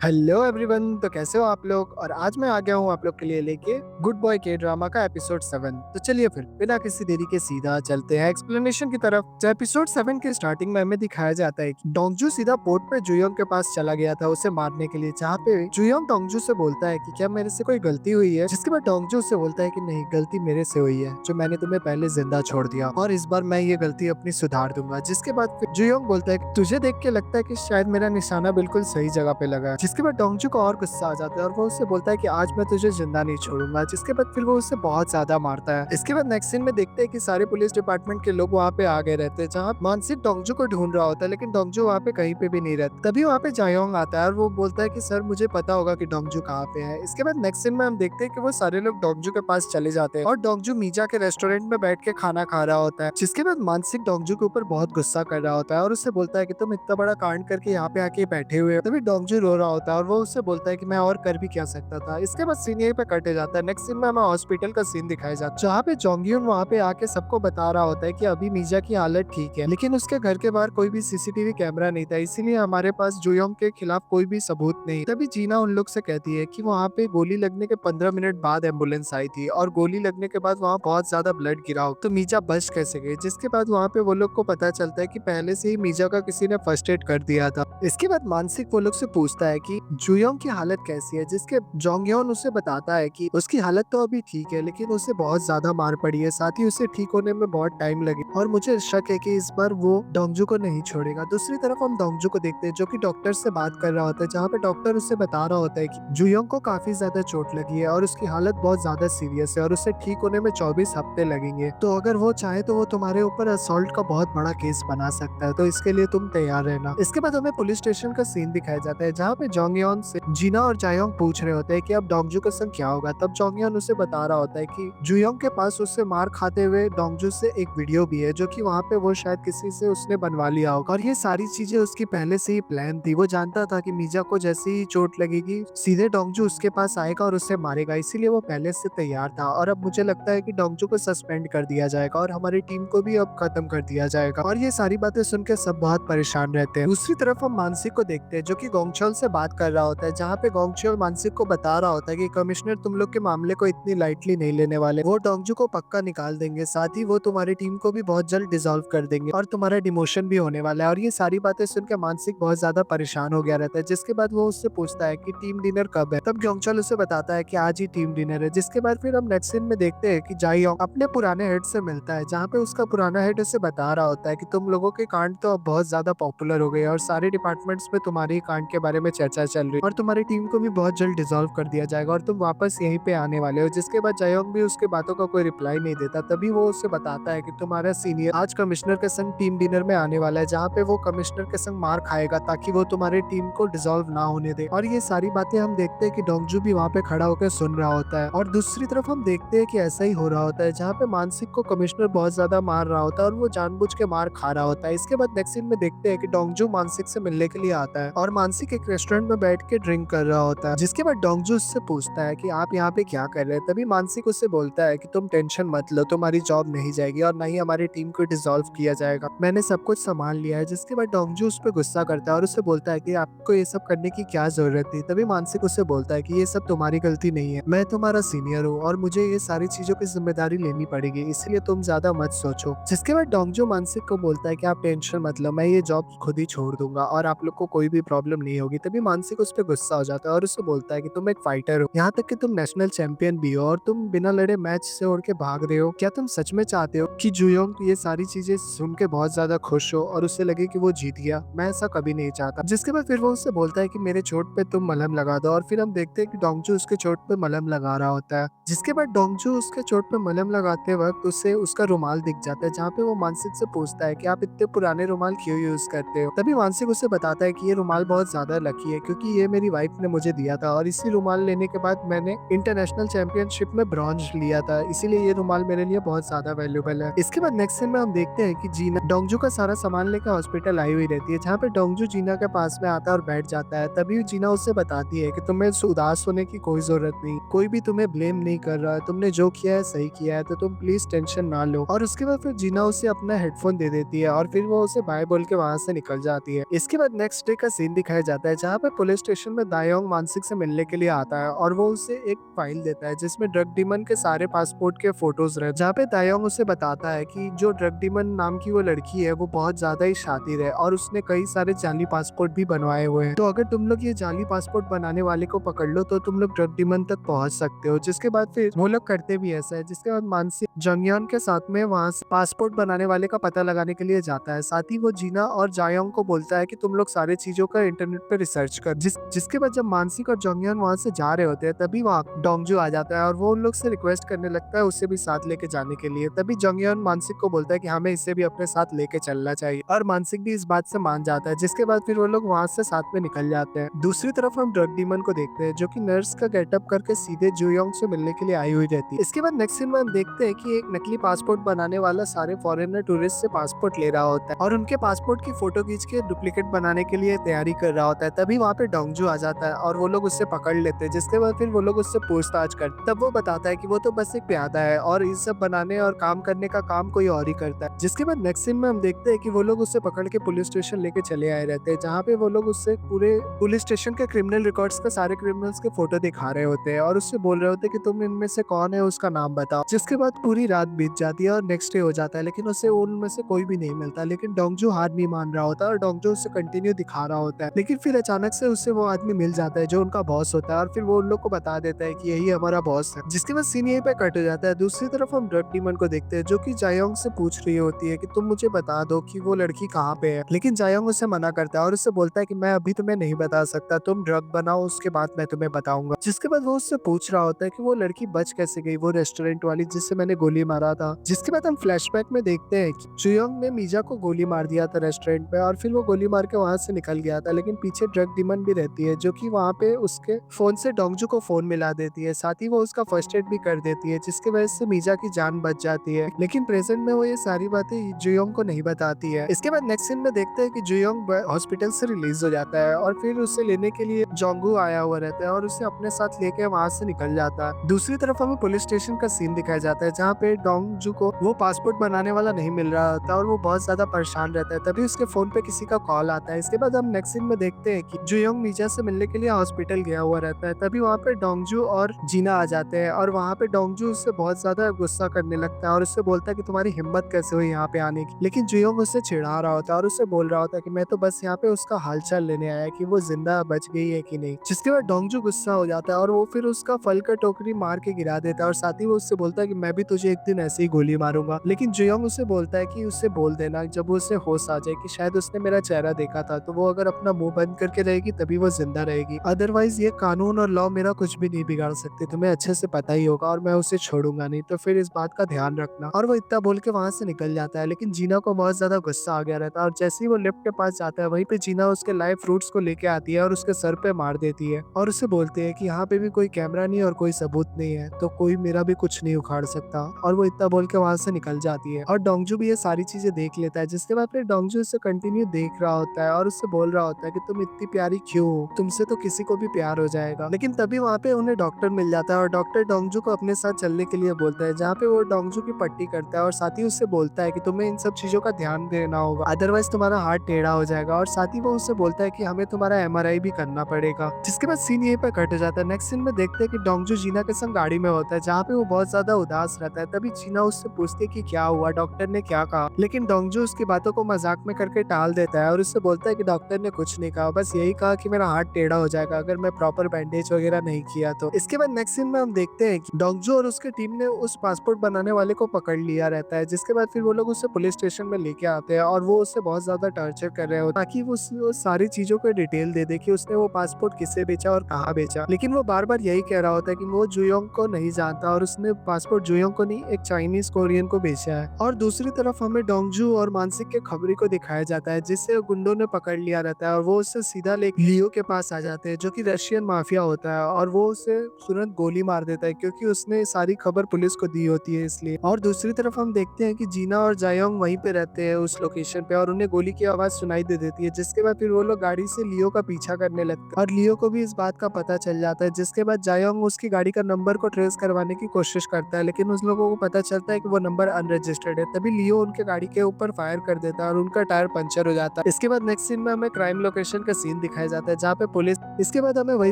Hello everyone. तो कैसे हो आप लोग? और आज मैं आ गया हूँ आप लोग के लिए लेके गुड बॉय के ड्रामा का एपिसोड 7। तो चलिए फिर बिना किसी देरी के सीधा चलते हैं एक्सप्लेनेशन की तरफ। तो एपिसोड 7 के स्टार्टिंग में हमें दिखाया जाता है कि डोंगजू सीधा पोर्ट पे जुयोंग के पास चला गया था उसे मारने के लिए, जहाँ पे जुयोंग डोंगजू से बोलता है कि क्या मेरे से कोई गलती हुई है, जिसके बाद डोंगजू उससे बोलता है कि नहीं, गलती मेरे से हुई है जो मैंने तुम्हें पहले जिंदा छोड़ दिया और इस बार मैं ये गलती अपनी सुधार दूंगा। जिसके बाद फिर जुयोंग बोलता है कि तुझे देख के लगता है कि शायद मेरा निशाना बिल्कुल सही जगह पे लगा है। जिसके बाद डोंगजू को और गुस्सा आ जाता है और वो उससे बोलता है कि आज मैं तुझे जिंदा नहीं छोड़ूंगा। जिसके बाद फिर वो उससे बहुत ज्यादा मारता है। इसके बाद नेक्स्ट सीन में देखते हैं कि सारे पुलिस डिपार्टमेंट के लोग वहाँ पे आ गए रहते हैं, जहाँ मानसिक डोंगजू को ढूंढ रहा होता है, लेकिन डोंगजू वहाँ पे कहीं पे भी नहीं रहता। तभी वहाँ पे जायोंग आता है और वो बोलता है कि सर मुझे पता होगा कि डोंगजू कहाँ पे है। इसके बाद नेक्स्ट सीन में हम देखते हैं कि वो सारे लोग डोंगजू के पास चले जाते हैं और डोंगजू मीजा के रेस्टोरेंट में बैठ के खाना खा रहा होता है। जिसके बाद मानसिक डोंगजू के ऊपर बहुत गुस्सा कर रहा होता है और उससे बोलता है कि तुम इतना बड़ा कांड करके यहाँ पे आके बैठे हुए हो। तभी डोंगजू रो रहा होता है और वो उससे बोलता है कि मैं और कर भी क्या सकता था। इसके बाद सीन यहीं पे कटे जाता है। नेक्स्ट सीन में हमें हॉस्पिटल का सीन दिखाया जाता है, जहाँ पे जोंगयून वहाँ पे आके सबको बता रहा होता है कि अभी मीजा की हालत ठीक है, लेकिन उसके घर के बाहर कोई भी सीसीटीवी कैमरा नहीं था, इसीलिए हमारे पास जुयोंग के खिलाफ कोई भी सबूत नहीं। तभी जीना उन लोग से कहती है कि वहाँ पे गोली लगने के 15 मिनट बाद एम्बुलेंस आई थी और गोली लगने के बाद वहाँ बहुत ज्यादा ब्लड गिरा हो, तो मीजा बच कैसे गई। जिसके बाद वहाँ पे वो लोग को पता चलता है कि पहले से ही मीजा का किसी ने फर्स्ट एड कर दिया था। इसके बाद मानसिक वो लोग से पूछता है कि जुयोंग की हालत कैसी है, जिसके जोंगयोन उसे बताता है कि उसकी हालत तो अभी ठीक है, लेकिन उसे बहुत ज्यादा मार पड़ी है, साथ ही उसे ठीक होने में बहुत टाइम लगे और मुझे शक है कि इस बार वो डोंगजू को नहीं छोड़ेगा। दूसरी तरफ हम डोंगजू को देखते हैं जो कि डॉक्टर से बात कर रहा होता है, जहाँ पे डॉक्टर उससे बता रहा होता है कि जुयोंग को काफी ज्यादा चोट लगी है और उसकी हालत बहुत ज्यादा सीरियस है और उसे ठीक होने में 24 हफ्ते लगेंगे। तो अगर वो चाहे तो वो तुम्हारे ऊपर असॉल्ट का बहुत बड़ा केस बना सकता है, तो इसके लिए तुम तैयार रहना। इसके बाद हमें पुलिस स्टेशन का सीन दिखाया जाता है, जहाँ पे जोंगयोन से जीना और जायोंग पूछ रहे होते हैं कि अब डोंगजू का संग क्या होगा। तब जोंगयोन उसे बता रहा होता है कि जुयोंग के पास उससे मार खाते हुए डोंगजू से एक वीडियो भी है, जो कि वहाँ पे वो शायद किसी से उसने बनवा लिया होगा और ये सारी चीजें उसकी पहले से ही प्लान थी। वो जानता था कि मीजा को जैसे ही चोट लगेगी सीधे डोंगजू उसके पास आएगा और उससे मारेगा, इसीलिए वो पहले से तैयार था। और अब मुझे लगता है कि डोंगजू को सस्पेंड कर दिया जाएगा और हमारी टीम को भी अब खत्म कर दिया जाएगा। और ये सारी बातें सुन के सब बहुत परेशान रहते हैं। दूसरी तरफ हम मानसिक को देखते हैं जो कि गोंगचोल से बात कर रहा होता है, जहाँ पे गोंगचोल मानसिक को बता रहा होता है कि कमिश्नर तुम लोग के मामले को इतनी लाइटली नहीं लेने वाले, वो डोंगजू को पक्का निकाल देंगे, साथ ही वो तुम्हारी टीम को भी बहुत जल्द डिसॉल्व कर देंगे और तुम्हारा डिमोशन भी होने वाला है। और ये सारी बातें सुनकर मानसिक बहुत ज्यादा परेशान हो गया रहता है। जिसके बाद वो उससे पूछता है कि टीम डिनर कब है। तब गोंगचोल उसे बताता है कि आज ही टीम डिनर है। जिसके बाद फिर हम नेक्स्ट सीन में देखते हैं कि जायोंग अपने पुराने हेड से मिलता है, जहाँ पे उसका पुराना हेड उसे बता रहा होता है कि तुम लोगों के कांड तो अब बहुत ज्यादा पॉपुलर हो गए और सारे डिपार्टमेंट्स में तुम्हारे ही कांड के बारे में चर्चा चल रही है और तुम्हारी टीम को भी बहुत जल्द डिसॉल्व कर दिया जाएगा और तुम वापस यहीं पे आने वाले हो। जिसके बाद जायोंग भी उसके बातों का कोई रिप्लाई नहीं देता। तभी वो उसे बताता है कि तुम्हारा सीनियर आज कमिश्नर के संग टीम डिनर में आने वाला है, जहाँ पे वो कमिश्नर के संग मार खाएगा ताकि वो तुम्हारी टीम को डिसॉल्व ना होने दे। और ये सारी बातें हम देखते हैं कि डोंगजू भी वहाँ पे खड़ा होकर सुन रहा होता है। और दूसरी तरफ हम देखते हैं कि ऐसा ही हो रहा होता है, जहाँ पे मानसिक को कमिश्नर बहुत ज्यादा मार रहा होता है और वो जानबूझ के मार खा रहा होता है। इसके बाद नेक्स्ट सीन में देखते हैं कि डोंगजू मानसिक से मिलने के लिए आता है और मानसिक एक रेस्टोरेंट में बैठ के ड्रिंक कर रहा होता है। जिसके बाद डोंगजू उससे पूछता है कि आप यहाँ पे क्या कर रहे हैं। तभी मानसिक उससे बोलता है कि तुम टेंशन मत लो, तुम्हारी जॉब नहीं जाएगी और ना ही हमारी टीम को डिसॉल्व किया जाएगा, मैंने सब कुछ संभाल लिया है। जिसके बाद डोंगजू उस पर गुस्सा करता है और उससे बोलता है कि आपको ये सब करने की क्या जरूरत थी। तभी मानसिक उससे बोलता है कि ये सब तुम्हारी गलती नहीं है, मैं तुम्हारा सीनियर हूँ और मुझे ये सारी चीजों की जिम्मेदारी लेनी पड़ेगी, इसलिए तुम ज्यादा मत सोचो। जिसके बाद डोंगजू मानसिक को बोलता है कि आप टेंशन मत लो, मैं ये जॉब खुद ही छोड़ दूंगा और आप लोग को कोई भी प्रॉब्लम नहीं होगी। तभी मानसिक उस पर गुस्सा हो जाता है और उससे बोलता है कि तुम एक फाइटर हो, यहाँ तक कि तुम नेशनल चैंपियन भी हो और तुम बिना लड़े मैच से उड़ के भाग रहे हो। क्या तुम सच में चाहते हो कि जुयोंग ये सारी चीजें सुन के बहुत ज्यादा खुश हो और उसे लगे कि वो जीत गया? मैं ऐसा कभी नहीं चाहता। जिसके बाद फिर वो उससे बोलता है कि मेरे चोट पे तुम मलहम लगा दो और फिर हम देखते हैं कि डोंगजू उसके चोट पे मलहम लगा रहा होता है। जिसके बाद डोंगजू उसके चोट पे मलहम लगाते वक्त उसे उसका रुमाल दिख जाता है, जहाँ पे वो मानसिक से पूछता है कि आप इतने पुराने रुमाल क्यों यूज करते हो। तभी मानसिक उसे बताता है कि ये रुमाल बहुत ज्यादा लकी है क्योंकि ये मेरी वाइफ ने मुझे दिया था और इसी रुमाल लेने के बाद मैंने इंटरनेशनल चैंपियनशिप में ब्रॉन्ज लिया था, इसीलिए ये रुमाल मेरे लिए बहुत ज्यादा वैल्यूबल है। इसके बाद नेक्स्ट सीन में हम देखते हैं कि जीना डोंगजू का सारा सामान लेकर हॉस्पिटल आई हुई रहती है, जहाँ पे डोंगजू जीना के पास में आता है और बैठ जाता है। तभी जीना उससे बताती है कि तुम्हें उदास होने की कोई जरूरत नहीं, कोई भी तुम्हें ब्लेम नहीं कर रहा है, तुमने जो किया है सही किया है, तो तुम प्लीज टेंशन ना लो। और उसके बाद फिर जीना उसे अपना हेडफोन दे देती है और फिर वो उसे बाय बोल के वहां से निकल जाती है। इसके बाद नेक्स्ट डे का सीन दिखाया जाता है, जहाँ पे पुलिस स्टेशन में दायोंग मानसिक से मिलने के लिए आता है और वो उसे एक फाइल देता है जिसमें ड्रग डीमन के सारे पासपोर्ट के फोटोज रहे, जहाँ पे दायोंग उसे बताता है कि जो ड्रग डीमन नाम की वो लड़की है वो बहुत ज्यादा ही शातिर है और उसने कई सारे जाली पासपोर्ट भी बनवाए हुए हैं। तो अगर तुम लोग ये जाली पासपोर्ट बनाने वाले को पकड़ लो तो तुम लोग ड्रग डीमन तक पहुंच सकते हो। जिसके बाद फिर वो लोग करते भी ऐसा है। जिसके बाद मानसिक जंगयान के साथ में वहां से पासपोर्ट बनाने वाले का पता लगाने के लिए जाता है। साथ ही वो जीना और जायोंग को बोलता है कि तुम लोग सारे चीजों का इंटरनेट पे रिसर्च कर। जिसके बाद जब मानसिक और जंगयान वहां से जा रहे होते हैं तभी वहाँ डोंगजू आ जाता है और वो उन लोग से रिक्वेस्ट करने लगता है उसे भी साथ लेके जाने के लिए। तभी जंगयान मानसिक को बोलता है कि हमें इसे भी अपने साथ लेके चलना चाहिए और मानसिक भी इस बात से मान जाता है। जिसके बाद फिर वो लोग वहां से साथ में निकल जाते हैं। दूसरी तरफ हम ड्रग डीमन को देखते हैं जो कि नर्स का गेटअप करके सीधे जुयोंग से मिलने के लिए आई हुई रहती है। इसके बाद नेक्स्ट सीन में हम देखते हैं कि एक नकली पासपोर्ट बनाने वाला सारे फॉरेनर टूरिस्ट से पासपोर्ट ले रहा होता है और उनके पासपोर्ट की फोटो खींच के डुप्लीकेट बनाने के लिए तैयारी कर रहा होता है। तभी वहाँ पे डोंगजू आ जाता है और वो लोग उससे पकड़ लेते हैं। जिसके बाद फिर वो लोग उससे पूछताछ करते, तब वो बताता है कि वो तो बस एक प्यादा है और ये सब बनाने और काम करने का काम कोई और ही करता है। जिसके बाद नेक्स्ट सीन में हम देखते हैं कि वो लोग उससे पकड़ के पुलिस स्टेशन लेके चले आए रहते हैं, जहाँ पे वो लोग उससे पूरे पुलिस स्टेशन के क्रिमिनल रिकॉर्ड्स का सारे क्रिमिनल्स के फोटो दिखा रहे होते हैं और उससे बोल रहे होते हैं कि तुम इनमें से कौन है उसका नाम बताओ। जिसके बाद पूरी रात बीत जाती है और नेक्स्ट डे हो जाता है लेकिन उसे उनमें से कोई भी नहीं मिलता। लेकिन डोंगजू हार नहीं मान रहा होता और डोंगजू उसे कंटिन्यू दिखा रहा होता है। लेकिन फिर अचानक से उससे वो आदमी मिल जाता है जो उनका बॉस होता है और फिर वो उन लोग को बता देता है कि यही हमारा बॉस है। जिसके बाद सीन यहीं पे कट हो जाता है। दूसरी तरफ हम ड्रग डीमन को देखते हैं जो कि जायोंग से पूछ रही होती है कि तुम मुझे बता दो कि वो लड़की कहाँ पे है। लेकिन जायोंग उसे मना करता है और उससे बोलता है कि मैं अभी तुम्हें नहीं बता सकता, तुम ड्रग बनाओ उसके बाद मैं तुम्हें बताऊंगा। जिसके बाद वो उससे पूछ रहा होता है कि वो लड़की बच कैसे गई, वो रेस्टोरेंट वाली जिससे मैंने गोली मारा था। जिसके बाद हम फ्लैशबैक में देखते हैं कि जुयोंग ने मीजा को गोली मार दिया था रेस्टोरेंट में और फिर वो गोली मार के वहां से निकल गया था। लेकिन पीछे ड्रग डीमन भी रहती है जो कि वहां पे उसके फोन से डोंगजू को फोन मिला देती है। साथ ही वो उसका फर्स्ट एड भी कर देती है जिसकी वजह से मीजा की जान बच जाती है। लेकिन प्रेजेंट में वो ये सारी बातें जुयोंग को नहीं बताती है। इसके बाद नेक्स्ट सीन में देखते हैं कि जुयोंग हॉस्पिटल से रिलीज हो जाता है और फिर उसे लेने के लिए जोंगू आया हुआ रहता है और उसे अपने साथ लेके वहां से निकल जाता है। दूसरी तरफ हमें पुलिस स्टेशन का सीन दिखाया जाता है जहाँ पे डोंगजू को वो पासपोर्ट बनाने वाला नहीं मिल रहा होता और वो बहुत ज्यादा परेशान रहता है। तभी उसके फोन पे किसी का कॉल आता है। इसके बाद हम नेक्स्ट सीन में देखते हैं कि जुयोंग मीजा से मिलने के लिए हॉस्पिटल गया हुआ रहता है। तभी वहाँ पे डोंगजू और जीना आ जाते हैं और वहाँ पे डोंगजू उससे बहुत ज्यादा गुस्सा करने लगता है और उससे बोलता है कि तुम्हारी हिम्मत कैसे हुई यहाँ पे आने की। लेकिन जुयोंग उससे चिढ़ा रहा होता है और उससे बोल रहा होता है कि मैं तो बस यहाँ पे उसका हालचाल लेने आया कि वो जिंदा बच गई है कि नहीं। जिसके बाद डोंगजू गुस्सा हो जाता है और वो फिर उसका फल का टोकरी मार के गिरा देता है और साथ ही वो उससे बोलता है कि मैं भी तुझे एक दिन ऐसे ही गोली मारूंगा। लेकिन जुयोंग उसे बोलता है कि उससे बोल देना जब उसे होश आ जाए कि शायद उसने मेरा चेहरा देखा था, तो वो अगर अपना मुंह बंद करके रहेगी तभी वो जिंदा रहेगी, अदरवाइज ये कानून और लॉ मेरा कुछ भी नहीं बिगाड़ सकते, तुम्हें अच्छे से पता ही होगा और मैं उसे छोड़ूंगा नहीं, तो फिर इस बात का ध्यान रखना। और वो इतना बोल के वहां से निकल जाता है। लेकिन जीना को बहुत ज्यादा गुस्सा आ गया रहता है और जैसे ही वो लिफ्ट के पास जाता है वहीं पे जीना उसके लाइव फ्रूट्स को लेके आती है और उसके सर पे मार देती है और उसे बोलते हैं कि यहाँ पे भी कोई कैमरा नहीं और कोई सबूत नहीं है तो कोई मेरा भी कुछ नहीं उखाड़ सकता। और वो इतना बोल के वहां से निकल जाती है और डोंगजू भी ये सारी चीजें देख लेता है। जिसके बाद फिर डोंगजू उसे कंटिन्यू देख रहा होता है और उससे बोल रहा होता है कि तुम इतनी प्यारी क्यों हो, तुमसे तो किसी को भी प्यार हो जाएगा। लेकिन तभी वहाँ पे उन्हें डॉक्टर मिल जाता है और डॉक्टर डोंगजू को अपने साथ चलने के लिए बोलता है, जहाँ पे वो डोंगजू की पट्टी करता है और साथ ही उससे बोलता है कि तुम्हें इन सब चीजों का ध्यान देना होगा अदरवाइज तुम्हारा हार्ट टेढ़ा हो जाएगा। और साथ ही वो उससे बोलता है कि हमें तुम्हारा एमआरआई भी करना पड़ेगा। जिसके बाद सीन यहीं पर कट जाता है। नेक्स्ट सीन में देखते हैं कि डोंगजू जीना के संग गाड़ी में होता है जहाँ पे वो बहुत ज्यादा उदास रहता है। तभी जीना उससे पूछती है कि क्या हुआ, डॉक्टर ने क्या कहा। लेकिन डोंगजू उसकी बातों को मजाक में करके टाल देता है और उससे बोलता है कि डॉक्टर ने कुछ नहीं कहा, बस यही कहा कि मेरा हाथ टेढ़ा हो जाएगा अगर मैं प्रॉपर बैंडेज वगैरह नहीं किया तो। इसके बाद नेक्स्ट सीन में हम देखते हैं कि डोंगजू और उसकी टीम ने उस पासपोर्ट बनाने वाले को पकड़ लिया रहता है। जिसके बाद फिर वो लोग उसे पुलिस स्टेशन में लेके आते हैं और वो उससे बहुत ज्यादा टॉर्चर कर रहे हो ताकि वो सारी चीजों को डिटेल दे दे कि उसने वो पासपोर्ट किसे बेचा और कहाँ बेचा। लेकिन वो बार बार यही कह रहा होता है कि वो जुयोंग को नहीं जानता और उसने पासपोर्ट जुयोंग को नहीं एक चाइनीज कोरियन को बेचा है। और दूसरी तरफ हमें डोंगजू और मानसिक के खबरी को दिखाया जाता है जिससे गुंडों ने पकड़ लिया रहता है और वो उससे सीधा लियो के पास आ जाते हैं जो कि रशियन माफिया होता है और वो उसे तुरंत गोली मार देता है क्योंकि उसने सारी खबर पुलिस को दी होती है इसलिए। और दूसरी तरफ हम देखते हैं कि जीना और जायोंग वहीं पे रहते हैं उस लोकेशन पे और उन्हें गोली की आवाज सुनाई दे देती है। जिसके बाद फिर वो लोग गाड़ी से लियो का पीछा करने लगते हैं और लियो को भी इस बात का पता चल जाता है। जिसके बाद जायोंग उसकी गाड़ी का नंबर को ट्रेस करवाने की कोशिश करता है लेकिन उस लोगों को पता चलता है कि वो नंबर अनरजिस्टर्ड है। तभी लियो उनके गाड़ी के ऊपर फायर कर देता है और उनका टायर पंचर हो जाता है। इसके बाद नेक्स्ट सीन में हमें क्राइम लोकेशन का सीन दिखाया दिखाया जाता है जहाँ पे पुलिस, इसके बाद हमें वही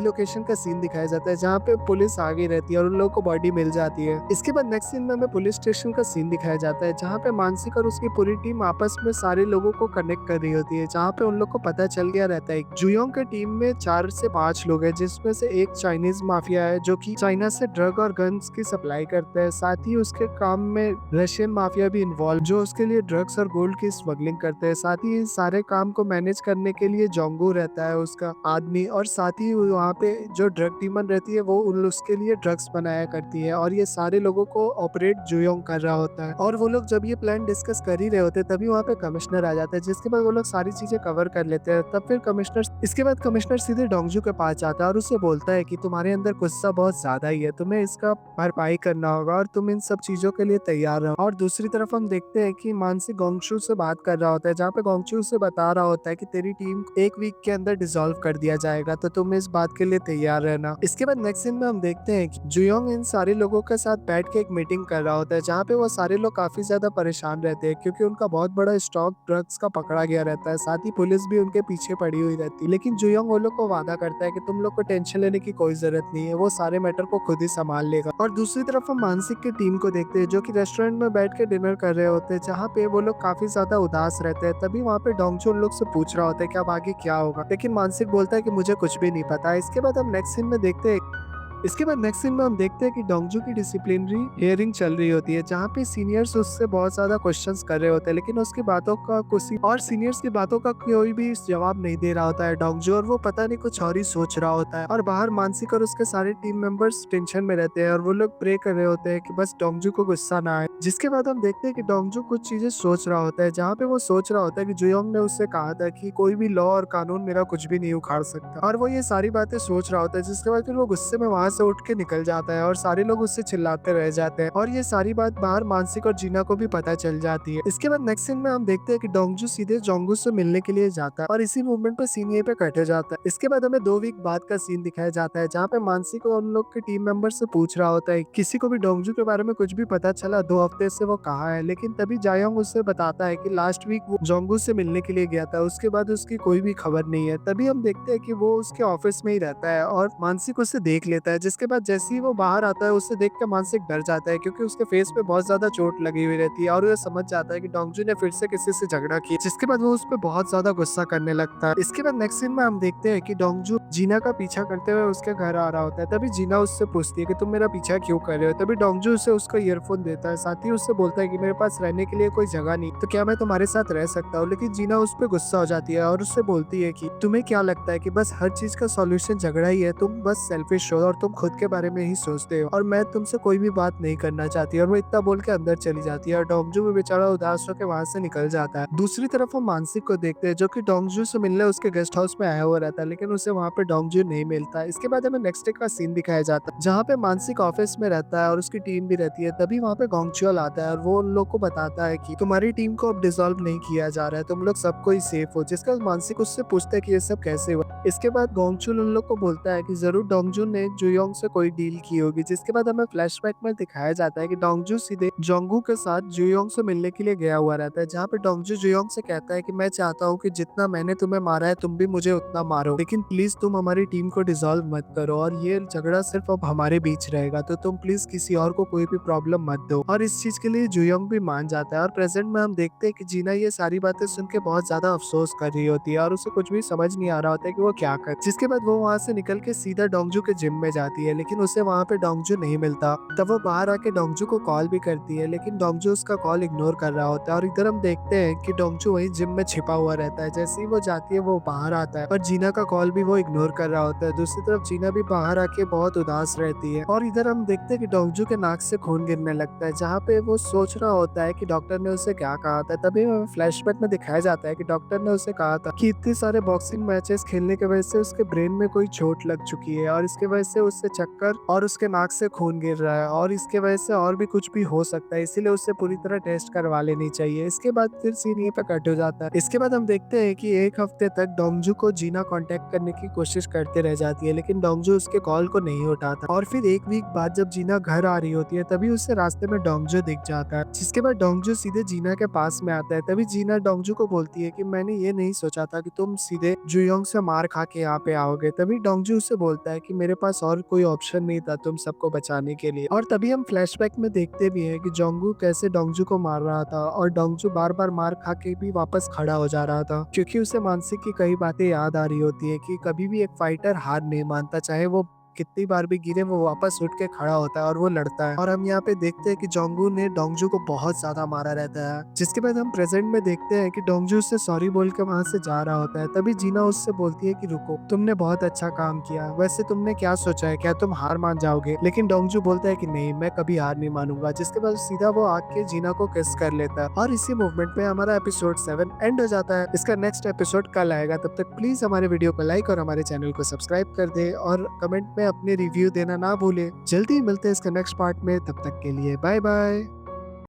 लोकेशन का सीन दिखाया जाता है जहाँ पे पुलिस आ गई रहती है और उन लोगों को बॉडी मिल जाती है। इसके बाद नेक्स्ट सीन में हमें पुलिस स्टेशन का सीन दिखाया जाता है जहाँ पे मानसिक और उसकी पूरी टीम आपस में सारे लोगों को कनेक्ट कर रही होती है, जहाँ पे उन लोग को पता चल गया रहता है जुयोंग की टीम में 4 से 5 लोग हैं, जिसमें से एक चाइनीज माफिया है जो कि चाइना से ड्रग और गन्स की सप्लाई करता है। साथ ही उसके काम में रशियन माफिया भी इन्वॉल्व जो उसके लिए ड्रग्स और गोल्ड की स्मगलिंग करते हैं। साथ ही इस सारे काम को मैनेज करने के लिए जोंगू रहता है उसका आदमी, और साथ ही वहाँ पे जो ड्रग डीमन रहती है वो उसके लिए ड्रग्स बनाया करती है, और ये सारे लोगों को ऑपरेट जुयोंग कर रहा होता है। और वो लोग जब ये प्लान डिस्कस कर ही रहे होते हैं तभी वहाँ पे कमिश्नर आ जाता है, जिसके बाद वो लोग सारी चीजें कवर कर लेते हैं। तब फिर इसके बाद कमिश्नर सीधे डोंगजू के पास जाता है और उससे बोलता है कि तुम्हारे अंदर गुस्सा बहुत ज्यादा ही है, तुम्हें इसका भरपाई करना होगा और तुम इन सब चीजों के लिए तैयार रहो। और दूसरी तरफ हम देखते हैं कि मानसी गोंगशू से बात कर रहा होता है जहाँ पे गोंगशू से बता रहा होता है कि तेरी टीम 1 वीक के अंदर डिसॉल्व कर दिया जाएगा, तो तुम इस बात के लिए तैयार रहना। इसके बाद नेक्स्ट सीन में हम देखते हैं कि जुयोंग इन सारे लोगों के साथ बैठ के एक मीटिंग कर रहा होता है जहाँ पे वो सारे लोग काफी ज्यादा परेशान रहते हैं क्योंकि उनका बहुत बड़ा स्टॉक ड्रग्स का पकड़ा गया रहता है। साथ ही पुलिस भी उनके पीछे पड़ी हुई रहती है, लेकिन जुयोंग वो लोग को वादा करता है कि तुम लोग को टेंशन लेने की कोई जरूरत नहीं है, वो सारे मैटर को खुद ही संभाल लेगा। और दूसरी तरफ हम मानसिक की टीम को देखते हैं जो कि रेस्टोरेंट में बैठ के डिनर कर रहे होते हैं जहाँ पे वो लोग काफी ज्यादा उदास रहते हैं। तभी वहाँ पे डोंगजू उन लोग से पूछ रहा होता है कि अब आगे क्या होगा, लेकिन मानसिक बोलता है कि मुझे कुछ भी नहीं पता। इसके बाद हम नेक्स्ट सीन में देखते हैं हम देखते हैं कि डोंगजू की डिसिप्लिनरी हियरिंग चल रही होती है जहाँ पे सीनियर्स उससे बहुत ज्यादा क्वेश्चंस कर रहे होते हैं, लेकिन उसकी बातों का सीनियर्स की बातों का कोई भी जवाब नहीं दे रहा होता है डोंगजू, और वो पता नहीं कुछ और ही सोच रहा होता है। और बाहर मानसिक और उसके सारे टीम मेंबर्स टेंशन में रहते हैं और वो लोग प्रे कर रहे होते हैं कि बस डोंगजू को गुस्सा ना आए। जिसके बाद हम देखते हैं कि डोंगजू कुछ चीजें सोच रहा होता है जहाँ पे वो सोच रहा होता है कि जुयोंग ने उससे कहा था कि कोई भी लॉ और कानून मेरा कुछ भी नहीं उखाड़ सकता, और वो ये सारी बातें सोच रहा होता है। जिसके बाद फिर वो गुस्से में वहां से उठ के निकल जाता है और सारे लोग उससे चिल्लाते रह जाते हैं, और ये सारी बात बाहर मानसिक और जीना को भी पता चल जाती है। इसके बाद नेक्स्ट सीन में हम देखते हैं कि डोंगजू सीधे जोंगू से मिलने के लिए जाता है और इसी मूवमेंट पर सीन यहीं पे कट जाता है। इसके बाद हमें 2 वीक बाद का सीन दिखाया जाता है जहाँ पे मानसिक और उन लोग के टीम मेंबर से पूछ रहा होता है किसी को भी डोंगजू के बारे में कुछ भी पता चला 2 हफ्ते से वो कहाँ है, लेकिन तभी जायोंग उससे बताता है कि लास्ट वीक वो जोंगू से मिलने के लिए गया था, उसके बाद उसकी कोई भी खबर नहीं है। तभी हम देखते हैं कि वो उसके ऑफिस में ही रहता है और मानसिक उससे देख लेता है, जिसके बाद जैसे ही वो बाहर आता है उससे देख के मानसिक डर जाता है क्योंकि उसके फेस पे बहुत ज्यादा चोट लगी हुई रहती है और वो समझ जाता है कि डोंगजू ने फिर से किसी से झगड़ा किया, जिसके बाद वो उस पर बहुत ज्यादा गुस्सा करने लगता है। इसके बाद नेक्स्ट सीन में हम देखते हैं कि डोंगजू जीना का पीछा करते हुए उसके घर आ रहा होता है। तभी जीना उससे पूछती है कि तुम मेरा पीछा क्यों कर रहे हो। तभी डोंगजू उसे उसका ईयरफोन देता है, साथ ही उससे बोलता है कि मेरे पास रहने के लिए कोई जगह नहीं, तो क्या मैं तुम्हारे साथ रह सकता हूँ। लेकिन जीना उस पर गुस्सा हो जाती है और उससे बोलती है कि तुम्हें क्या लगता है कि बस हर चीज का सॉल्यूशन झगड़ा ही है, तुम बस सेल्फिश हो और तुम खुद के बारे में ही सोचते हो और मैं तुमसे कोई भी बात नहीं करना चाहती। और वो इतना बोल के अंदर चली जाती है और डोंगजू भी बेचारा उदास होकर वहां से निकल जाता है। दूसरी तरफ हम मानसिक को देखते हैं जो कि डोंगजू से मिलने उसके गेस्ट हाउस में आया हुआ रहता है, लेकिन उसे वहाँ पे डोंगजू नहीं मिलता। इसके बाद हमें नेक्स्ट डे का सीन दिखाया जाता है जहाँ पे मानसिक ऑफिस में रहता है और उसकी टीम भी रहती है। तभी वहाँ पे गोंगचुअल आता है और वो उन लोग को बताता है कि तुम्हारी टीम को अब डिसॉल्व नहीं किया जा रहा है, तुम लोग सबको ही सेफ हो। जिसका मानसिक उससे पूछता है कि ये सब कैसे हुआ। इसके बाद गोंगचुल उन लोग को बोलता है कि जरूर डोंगजू ने जुयोंग से कोई डील की होगी। जिसके बाद हमें फ्लैशबैक में दिखाया जाता है कि डोंगजू सीधे जोंगू के साथ जुयोंग से मिलने के लिए गया हुआ रहता है, जहाँ पे डोंगजू जुयोंग से कहता है कि मैं चाहता हूँ कि जितना मैंने तुम्हें मारा है तुम भी मुझे उतना मारो, लेकिन प्लीज तुम हमारी टीम को डिसॉल्व मत करो और ये झगड़ा सिर्फ अब हमारे बीच रहेगा, तो तुम प्लीज किसी और को कोई भी प्रॉब्लम मत दो। और इस चीज के लिए जुयोंग भी मान जाता है। और प्रेजेंट में हम देखते हैं कि जीना ये सारी बातें सुन के बहुत ज्यादा अफसोस कर रही होती है और उसे कुछ भी समझ नहीं आ रहा होता है कि वो क्या कर। जिसके बाद वो वहाँ से निकल के सीधा डोंगजू के जिम में जाती है, लेकिन उसे वहाँ पे डोंगजू नहीं मिलता। तब वो बाहर आके डोंगजू को कॉल भी करती है, लेकिन डोंगजू उसका कॉल इग्नोर कर रहा होता है। और इधर हम देखते हैं कि डोंगजू वही जिम में छिपा हुआ रहता है। जैसे ही वो जाती है वो बाहर आता है, पर जीना का कॉल भी वो इग्नोर कर रहा होता है। दूसरी तरफ जीना भी बाहर आके बहुत उदास रहती है और इधर हम देखते हैं कि डोंगजू के नाक से खून गिरने लगता है, जहाँ पे वो सोच रहा होता है कि डॉक्टर ने उसे क्या कहा था। तभी फ्लैशबैक में दिखाया जाता है कि डॉक्टर ने उसे कहा था कि इतने सारे बॉक्सिंग मैचेस खेलने की वजह से उसके ब्रेन में कोई चोट लग चुकी है और इसके वजह से उससे चक्कर और उसके नाक से खून गिर रहा है और इसके वजह से और भी कुछ भी हो सकता है, इसीलिए उसे पूरी तरह टेस्ट करवा लेनी चाहिए। इसके बाद फिर सीन यहीं पे कट हो जाता है। इसके बाद हम देखते हैं कि एक हफ्ते तक डोंगजू को जीना कांटेक्ट करने की कोशिश करते रह जाती है, लेकिन डोंगजू उसके कॉल को नहीं उठाता। और फिर एक वीक बाद जब जीना घर आ रही होती है तभी उसे रास्ते में डोंगजू दिख जाता है, जिसके बाद डोंगजू सीधे जीना के पास में आता है। तभी जीना डोंगजू को बोलती है कि मैंने ये नहीं सोचा था कि तुम सीधे जुयोंग से मार खा के यहाँ पे आओगे। तभी डोंगजू उससे बोलता है कि मेरे पास और कोई ऑप्शन नहीं था तुम सबको बचाने के लिए। और तभी हम फ्लैशबैक में देखते भी हैं कि जोंगू कैसे डोंगजू को मार रहा था और डोंगजू बार बार मार खा के भी वापस खड़ा हो जा रहा था, क्योंकि उसे मानसिक की कई बातें याद आ रही होती है कि कभी भी एक फाइटर हार नहीं मानता, चाहे वो कितनी बार भी गिरे वो वापस उठ के खड़ा होता है और वो लड़ता है। और हम यहाँ पे देखते हैं कि जोंगू ने डोंगजू को बहुत ज्यादा मारा रहता है, जिसके बाद हम प्रेजेंट में देखते हैं कि डोंगजू उससे सॉरी बोल के वहां से जा रहा होता है। तभी जीना उससे बोलती है कि रुको, तुमने बहुत अच्छा काम किया, वैसे तुमने क्या सोचा है, क्या तुम हार मान जाओगे? लेकिन डोंगजू बोलता है कि नहीं, मैं कभी हार नहीं मानूंगा। जिसके बाद सीधा वो आके जीना को किस कर लेता है और इसी मूवमेंट पे हमारा एपिसोड 7 एंड हो जाता है। इसका नेक्स्ट एपिसोड कल आएगा, तब तक प्लीज हमारे वीडियो को लाइक और हमारे चैनल को सब्सक्राइब कर दे और कमेंट में अपने रिव्यू देना ना भूले। जल्दी मिलते हैं इसका नेक्स्ट पार्ट में, तब तक के लिए बाय बाय।